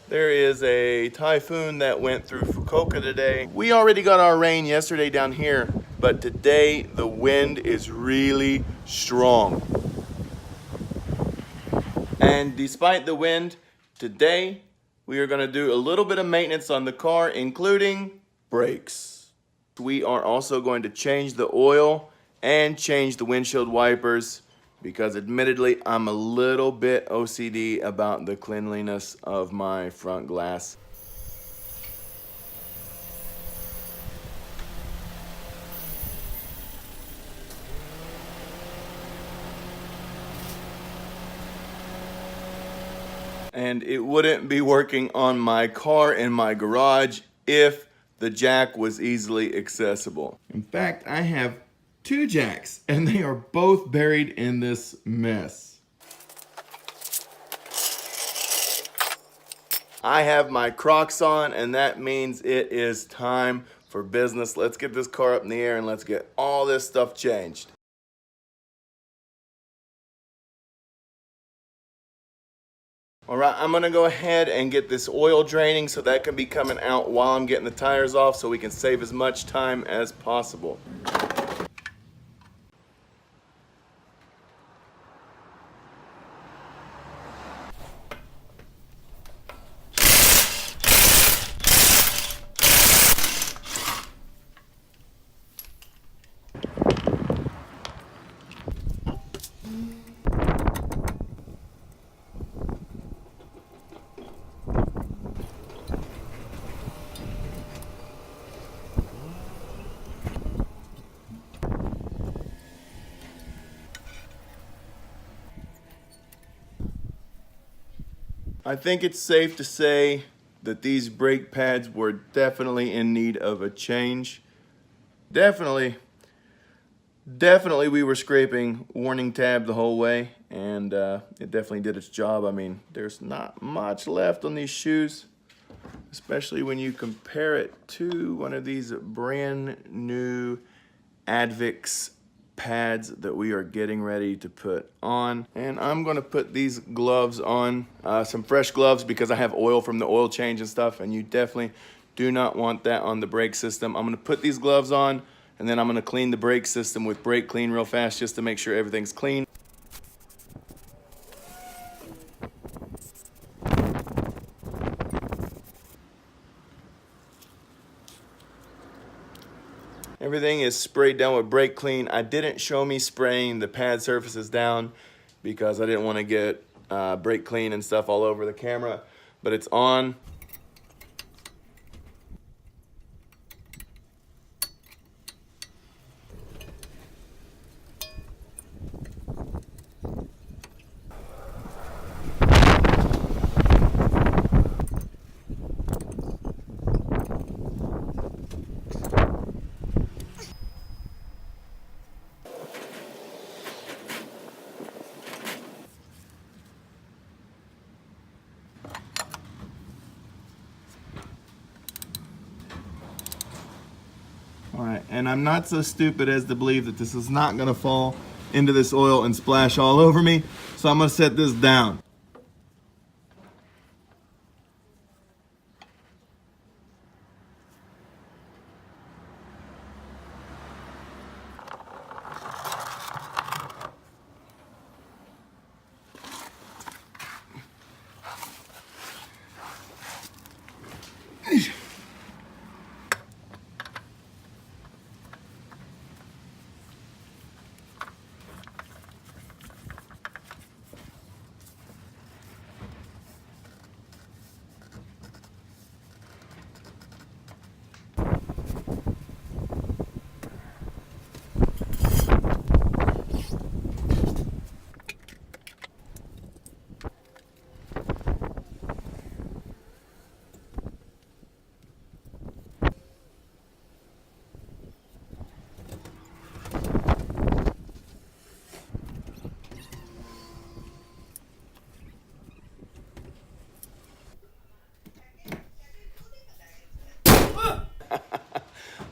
There is a typhoon that went through Fukuoka today. We already got our rain yesterday down here, but today the wind is really strong. And despite the wind, today we are going to do a little bit of maintenance on the car, including brakes. We are also going to change the oil and change the windshield wipers because admittedly I'm a little bit OCD about the cleanliness of my front glass. And it wouldn't be working on my car in my garage if the jack was easily accessible. In fact, I have two jacks and they are both buried in this mess. I have my Crocs on and that means it is time for business. Let's get this car up in the air and let's get all this stuff changed. All right, I'm gonna go ahead and get this oil draining so that can be coming out while I'm getting the tires off so we can save as much time as possible. I think it's safe to say that these brake pads were definitely in need of a change. Definitely we were scraping warning tab the whole way, and it definitely did its job. I mean, there's not much left on these shoes, especially when you compare it to one of these brand new Advix pads that we are getting ready to put on. And I'm gonna put these gloves on, some fresh gloves because I have oil from the oil change and stuff, and you definitely do not want that on the brake system. I'm gonna put these gloves on and then I'm gonna clean the brake system with brake clean real fast just to make sure everything's clean. Everything is sprayed down with brake clean. I didn't show me spraying the pad surfaces down because I didn't want to get brake clean and stuff all over the camera, but it's on. All right, and I'm not so stupid as to believe that this is not gonna fall into this oil and splash all over me, so I'm gonna set this down.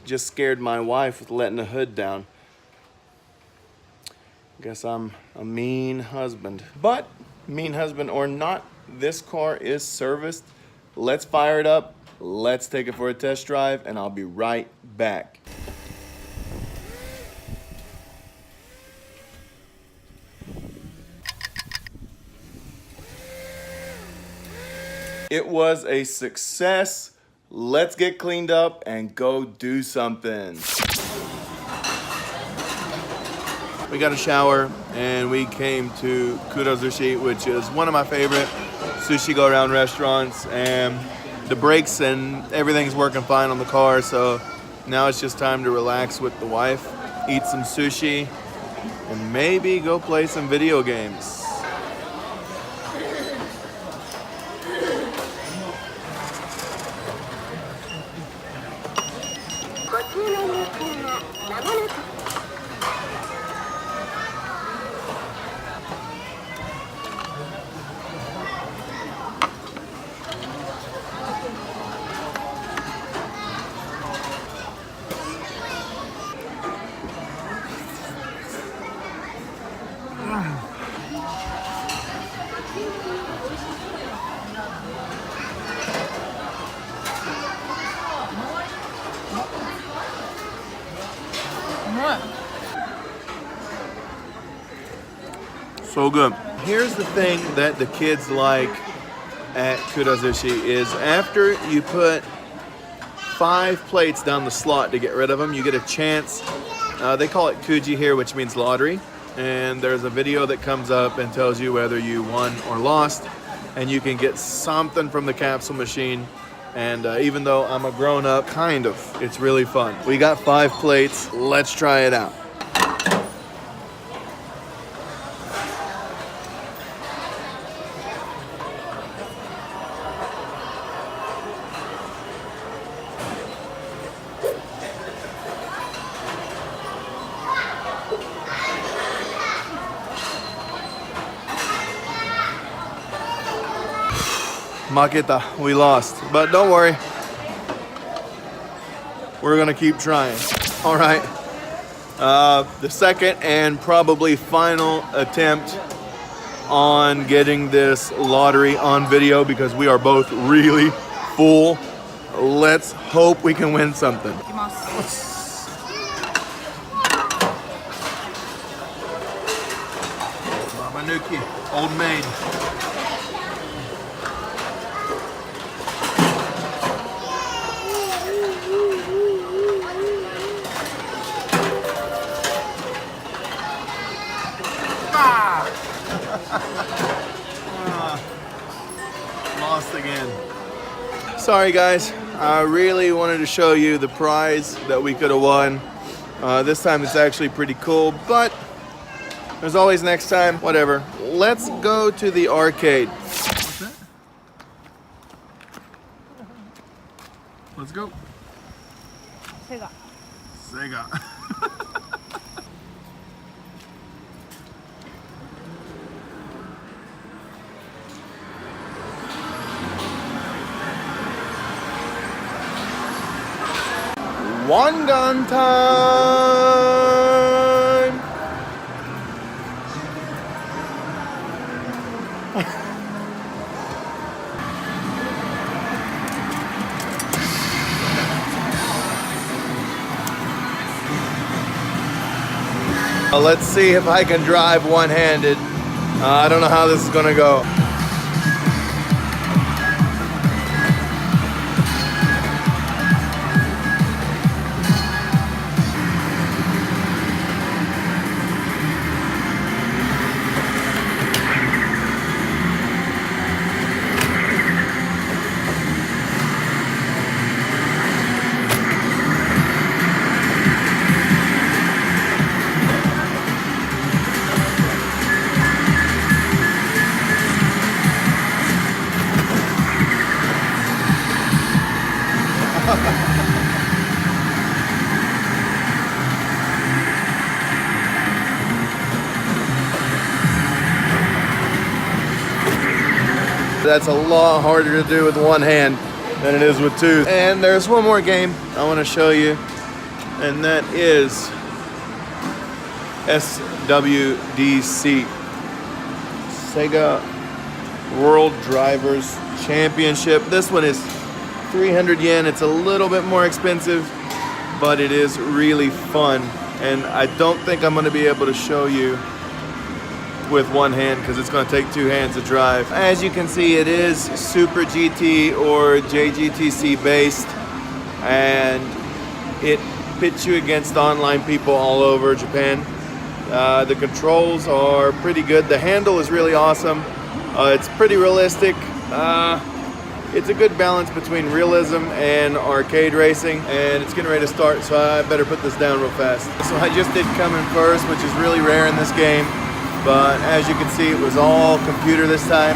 Just scared my wife with letting the hood down. Guess I'm a mean husband. But, mean husband or not, this car is serviced. let's fire it up, let's take it for a test drive, and I'll be right back. It was a success. Let's get cleaned up and go do something. We got a shower and we came to Kura Zushi, which is one of my favorite sushi go-around restaurants, and the brakes and everything's working fine on the car, so now it's just time to relax with the wife, eat some sushi, and maybe go play some video games. So good. Here's the thing that the kids like at Kura Zushi is after you put 5 plates down the slot to get rid of them, you get a chance. They call it kuji here, which means lottery. And there's a video that comes up and tells you whether you won or lost. And you can get something from the capsule machine. And even though I'm a grown-up, kind of, it's really fun. We got 5 plates. Let's try it out. Makita, we lost, but don't worry. We're gonna keep trying. All right, the second and probably final attempt on getting this lottery on video because we are both really full. Let's hope we can win something. Babanuki, old maid. Lost again. Sorry guys, I really wanted to show you the prize that we could have won. This time it's actually pretty cool, but there's always next time. Whatever. Let's go to the arcade. What's that? Let's go. Sega. Sega. Wangan time! Let's see if I can drive one-handed. I don't know how this is gonna go. That's a lot harder to do with one hand than it is with two. And there's one more game I want to show you, and that is SDWC, Sega World Drivers Championship. This one is 300 yen. It's a little bit more expensive, but it is really fun. And I don't think I'm gonna be able to show you with one hand because it's gonna take two hands to drive. As you can see, it is Super GT or JGTC based, and it pits you against online people all over Japan. The controls are pretty good. The handle is really awesome. It's pretty realistic. It's a good balance between realism and arcade racing, and it's getting ready to start, so I better put this down real fast. So I just did come in first, which is really rare in this game, but as you can see, it was all computer this time.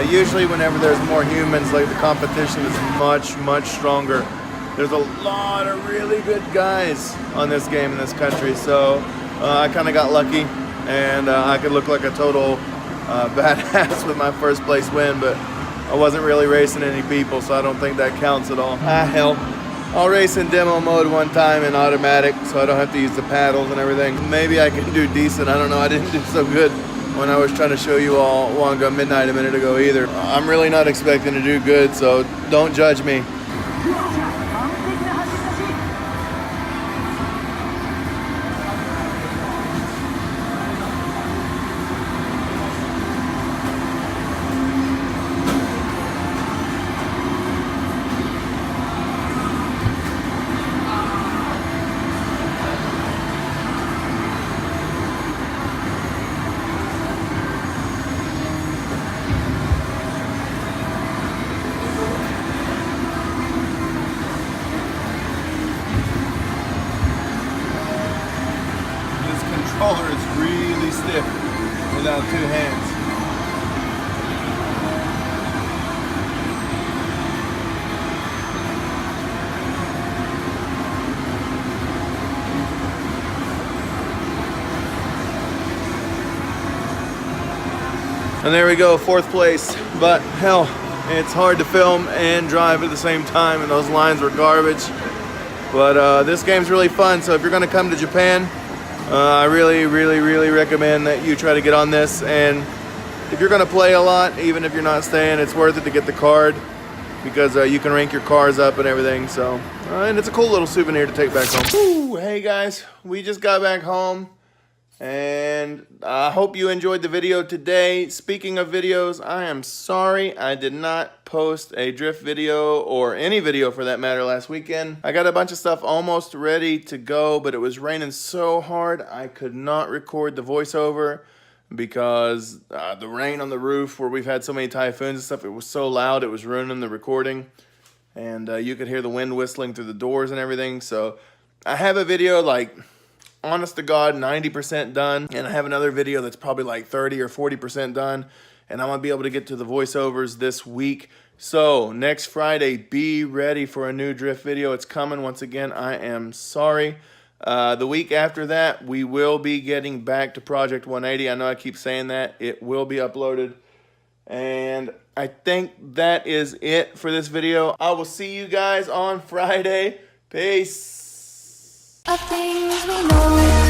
Usually whenever there's more humans, like, the competition is much, much stronger. There's a lot of really good guys on this game in this country, so I kind of got lucky, and I could look like a total badass with my first place win, but I wasn't really racing any people, so I don't think that counts at all. Hell, I'll race in demo mode one time in automatic, so I don't have to use the paddles and everything. Maybe I can do decent, I don't know. I didn't do so good when I was trying to show you all Wangan Midnight a minute ago either. I'm really not expecting to do good, so don't judge me. Controller is really stiff without two hands. And there we go, fourth place. But hell, it's hard to film and drive at the same time, and those lines were garbage. But this game's really fun, so if you're gonna come to Japan, I really recommend that you try to get on this. And if you're gonna play a lot, even if you're not staying, it's worth it to get the card, because you can rank your cars up and everything. So, and it's a cool little souvenir to take back home. Woo, hey guys, we just got back home, and I hope you enjoyed the video today. Speaking of videos, I am sorry I did not post a drift video, or any video for that matter, last weekend. I got a bunch of stuff almost ready to go, but it was raining so hard I could not record the voiceover because the rain on the roof where we've had so many typhoons and stuff, it was so loud it was ruining the recording, and you could hear the wind whistling through the doors and everything. So I have a video, like, honest to God, 90% done, and I have another video that's probably like 30 or 40% done, and I'm gonna be able to get to the voiceovers this week. So next Friday, be ready for a new drift video. It's coming. Once again, I am sorry. The week after that, we will be getting back to Project 180. I know I keep saying that. It will be uploaded, and I think that is it for this video. I will see you guys on Friday. Peace. Of things we know.